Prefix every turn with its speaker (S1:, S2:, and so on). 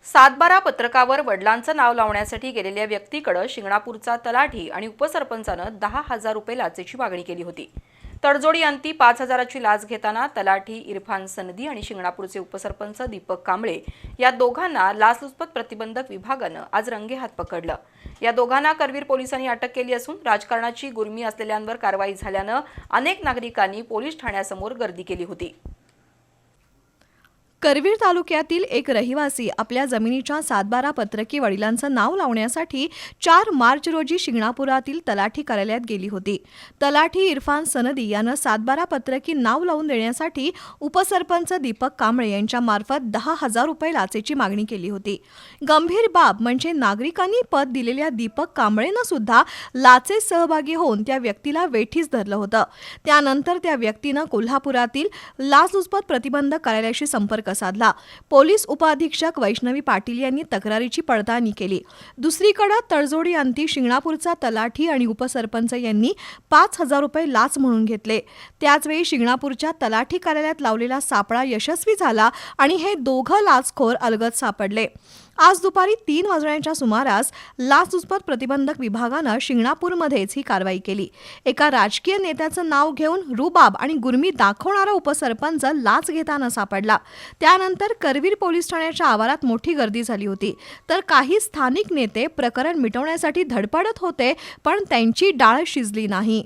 S1: सातबारा पत्रकावर वडिलांचं नाव लावण्यासाठी गेलेल्या व्यक्तीकडे शिंगणापूरचा तलाठी आणि उपसरपंचानं 10,000 रुपये लाचेची मागणी केली होती। तडजोडी अंती 5,000ची लाच घेताना तलाठी इरफान सनदी आणि शिंगणापूरचे उपसरपंच दीपक कांबळे या दोघांना लाचलुचपत प्रतिबंधक विभागानं आज रंगेहात पकडलं। या दोघांना करवीर पोलिसांनी अटक केली असून राजकारणाची गुरमी असलेल्यांवर कारवाई झाल्यानं अनेक नागरिकांनी पोलीस ठाण्यासमोर गर्दी केली होती।
S2: करवीर तालुक्यातील एक रहिवासी आपल्या जमिनीच्या सातबारा पत्रकी वडिलांचं नाव लावण्यासाठी 4 मार्च रोजी शिंगणापुरातील तलाठी कार्यालयात गेली होती। तलाठी इरफान सनदी यानं सातबारा पत्रकी नाव लावून देण्यासाठी उपसरपंच दीपक कांबळे यांच्या मार्फत 10,000 रुपये लाचेची मागणी केली होती। गंभीर बाब म्हणजे नागरिकांनी पद दिलेल्या दीपक कांबळेनं सुद्धा लाचेत सहभागी होऊन त्या व्यक्तीला वेठीस धरलं होतं। त्यानंतर त्या व्यक्तीनं कोल्हापुरातील लाचलुचपत प्रतिबंधक कार्यालयाशी संपर्क साधला। पोलीस उपअधीक्षक वैष्णवी पाटील यांनी तक्रारीची पडताळणी केली। दुसरीकडे तडजोडी अंती शिंगणापूरचा तलाठी आणि उपसरपंच यांनी 5,000 रुपये लाच म्हणून घेतले। त्याचवेळी शिंगणापूरच्या तलाठी कार्यालयात लावलेला सापळा यशस्वी झाला आणि हे दोघं लाचखोर अलगद सापडले। आज दुपारी 3 वाजण्याच्या सुमारास लाचलुचपत प्रतिबंधक विभागानं शिंगणापूरमध्येच ही कारवाई केली। एका राजकीय नेत्याचं नाव घेऊन रुबाब आणि गुरमी दाखवणारा उपसरपंच लाच घेताना सापडला। त्यानंतर करवीर पोलीस ठाण्याच्या आवारात मोठी गर्दी झाली होती, तर काही स्थानिक नेते प्रकरण मिटवण्यासाठी धडपडत होते, पण त्यांची डाळ शिजली नाही।